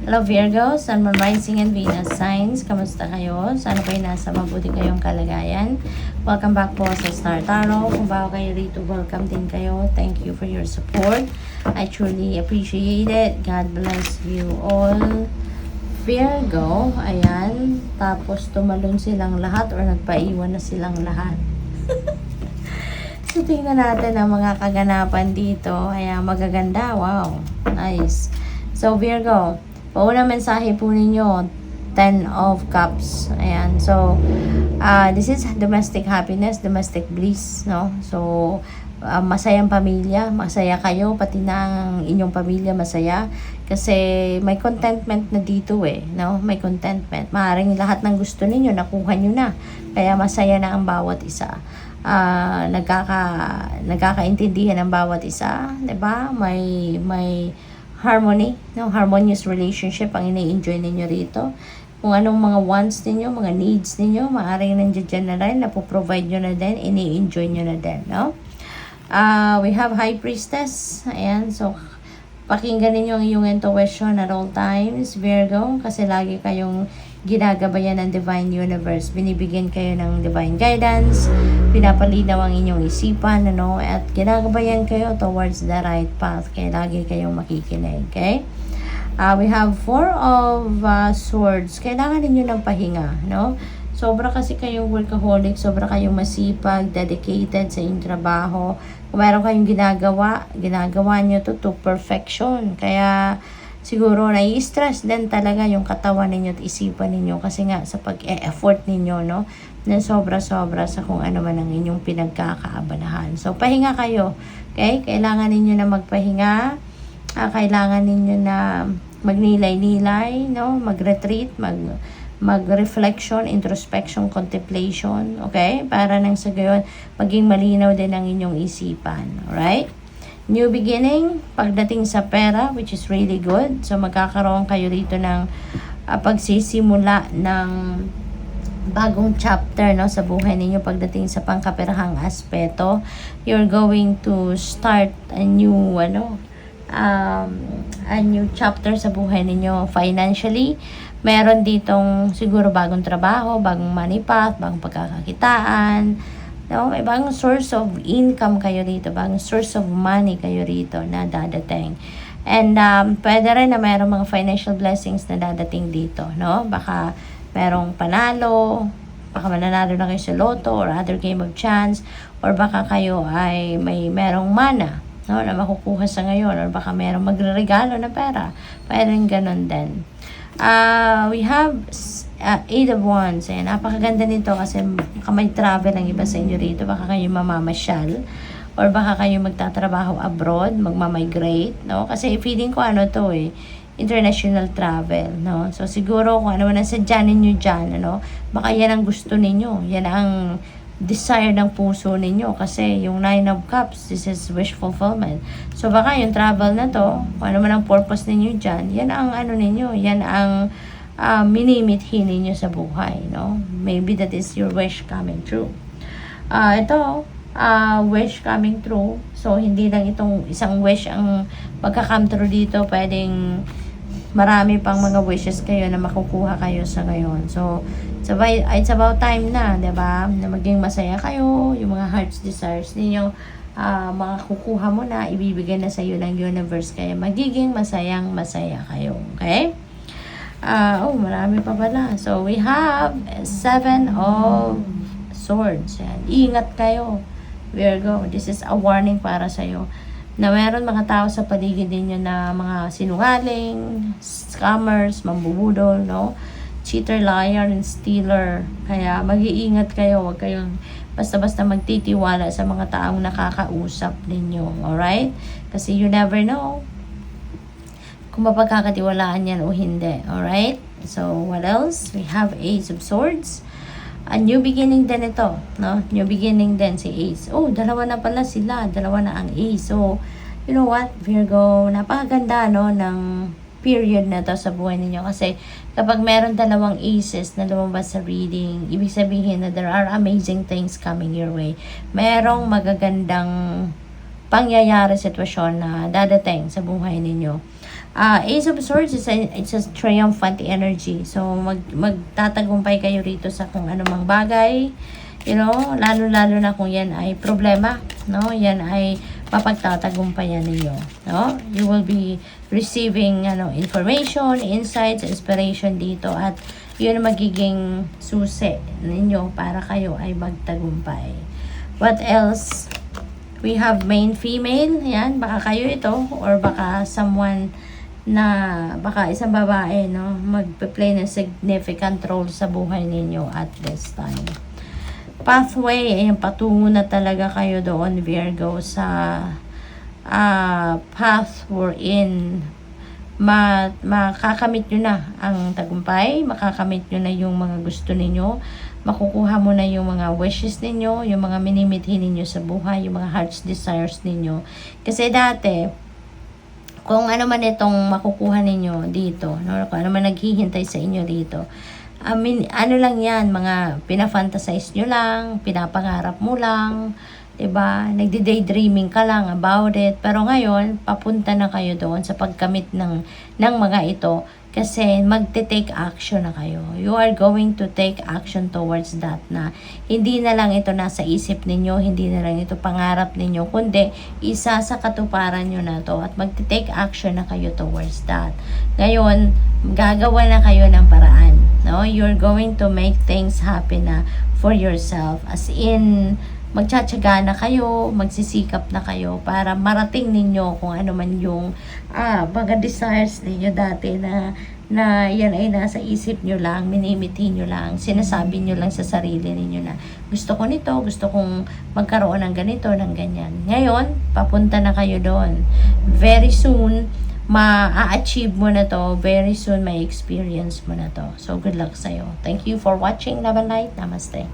Hello Virgo, Sun, Moon, Rising, and Venus signs. Kamusta kayo? Sana kayo nasa mabuti kayong kalagayan. Welcome back po sa Star Tarot. Kung bago kayo rito, welcome din kayo. Thank you for your support. I truly appreciate it. God bless you all. Virgo, ayan. Tapos tumalon silang lahat or nagpaiwan na silang lahat. So tingnan natin ang mga kaganapan dito. Ayan, magaganda. Wow, nice. So Virgo, paunang mensahe po ninyo, 10 of Cups. Ayan. So, this is domestic happiness, domestic bliss, no? So, masayang pamilya, masaya kayo, pati na ang inyong pamilya masaya. Kasi may contentment na dito no? May contentment. Maaaring lahat ng gusto ninyo, nakuha nyo na. Kaya masaya na ang bawat isa. Nagkakaintindihan ang bawat isa, 'di ba? May harmony, no? Harmonious relationship ang ini-enjoy ninyo rito. Kung anong mga wants ninyo, mga needs ninyo, maaaring nandiyan na rin, napoprovide nyo na din, ini-enjoy nyo na din, no? We have High Priestess. Ayan, so pakinggan ninyo ang iyong intuition at all times, Virgo, kasi lagi kayong ginagabayan ng Divine Universe. Binibigyan kayo ng Divine Guidance, pinapalinaw ang inyong isipan, at ginagabayan kayo towards the right path. Kaya lagi kayong makikinig, okay? We have 4 of Swords. Kailangan ninyo ng pahinga, no? Sobra kasi kayong workaholic, sobra kayong masipag, dedicated sa inyong trabaho. Kung meron kayong ginagawa nyo to perfection. Kaya siguro nai-stress din talaga yung katawan ninyo at isipan ninyo kasi nga sa pag-e-effort ninyo, no? Na sobra-sobra sa kung ano man ang inyong pinagkakaabalahan. So, pahinga kayo, okay? Kailangan ninyo na magpahinga. Kailangan ninyo na magnilay-nilay, no? Mag-retreat, mag-reflection, introspection, contemplation, okay? Para nang sa gayon, maging malinaw din ang inyong isipan, alright? New beginning, pagdating sa pera, which is really good. So, magkakaroon kayo rito ng pagsisimula ng bagong chapter, no, sa buhay ninyo pagdating sa pangkaperahang aspeto. You're going to start a new, a new chapter sa buhay ninyo financially. Meron ditong siguro bagong trabaho, bagong money path, bagong pagkakakitaan, no? May bagong source of income kayo rito, bagong source of money kayo rito na dadating. And pwede rin na mayroong mga financial blessings na dadating dito, no? Baka merong panalo, baka mananalo na kayo sa loto or other game of chance, or baka kayo ay merong mana, no, na makukuha sa ngayon, or baka merong magre-regalo na pera. Pwede rin ganun din. We have 8 of Wands. Ayan, napakaganda nito kasi baka may travel ang iba sa inyo rito. Baka kayo mamamasyal or baka kayo magtatrabaho abroad, magmamigrate, no? Kasi feeling ko international travel, no? So siguro kung ano man ang sadya ninyo dyan, baka yan ang gusto ninyo. Yan ang desire ng puso ninyo kasi yung 9 of Cups, this is wish fulfillment. So baka yung travel na to, kung ano man ang purpose ninyo dyan, yan ang ninyo, yan ang minimithi ninyo sa buhay, no? Maybe that is your wish coming true. Wish coming true. So hindi lang itong isang wish ang magka-come true dito, pwedeng marami pang mga wishes kayo na makukuha kayo sa ngayon. So it's about time na, 'di ba? Na maging masaya kayo, yung mga heart's desires ninyo, kukuha mo na, ibibigay na sa iyo ng universe, kaya magiging masaya kayo, okay? Marami pa pala. So we have 7 of Swords. Yan. Ingat kayo, Virgo. This is a warning para sa iyo na meron mga tao sa paligid ninyo na mga sinungaling, scammers, mambubudol, no? Cheater, liar, and stealer. Kaya mag-iingat kayo. Huwag kayong basta-basta magtitiwala sa mga taong nakakausap ninyo. Alright? Kasi you never know kung mapagkakatiwalaan yan o hindi. Alright? So, what else? We have Ace of Swords. A new beginning din ito. No? New beginning din si Ace. Dalawa na pala sila. Dalawa na ang Ace. So, you know what, Virgo? Napakaganda, ng period na to sa buhay ninyo. Kasi kapag meron dalawang aces na lumabas sa reading, ibig sabihin na there are amazing things coming your way. Merong magagandang pangyayari, sitwasyon na dadating sa buhay ninyo. Ace of Swords is it's a triumphant energy. So, magtatagumpay kayo rito sa kung anumang bagay. You know, lalo-lalo na kung yan ay problema, no? Yan ay mapagtatagumpayan ninyo, no? You will be receiving information, insights, inspiration dito at yun magiging susi ninyo para kayo ay magtagumpay. What else? We have main female, yan, baka kayo ito or baka someone na baka isang babae, no, magpe-play ng significant role sa buhay ninyo at this time. Pathway, ayan, patungo na talaga kayo doon, Virgo, sa path wherein makakamit nyo na ang tagumpay, makakamit nyo na yung mga gusto ninyo, makukuha mo na yung mga wishes ninyo, yung mga minimithi ninyo sa buhay, yung mga heart's desires ninyo. Kasi dati, kung ano man itong makukuha ninyo dito, no? Kung ano man naghihintay sa inyo dito, ano lang yan, mga pinafantasize nyo lang, pinapangarap mo lang, diba? Nagdi-daydreaming ka lang about it. Pero ngayon, papunta na kayo doon sa pagkamit ng mga ito. Kasi magte-take action na kayo. You are going to take action towards that na hindi na lang ito nasa isip ninyo, hindi na lang ito pangarap ninyo, kundi isa sa katuparan nyo na to at magte-take action na kayo towards that. Ngayon, gagawa na kayo ng paraan. No? You're going to make things happen na for yourself. As in, magtsatsaga na kayo, magsisikap na kayo para marating ninyo kung ano man yung mga desires ninyo dati na yan ay nasa isip nyo lang, minimithi nyo lang, sinasabi nyo lang sa sarili ninyo na gusto ko nito, gusto kong magkaroon ng ganito, ng ganyan. Ngayon, papunta na kayo doon. Very soon, ma-achieve mo na to. Very soon, may experience mo na to. So, good luck sa'yo. Thank you for watching. Love and light. Namaste.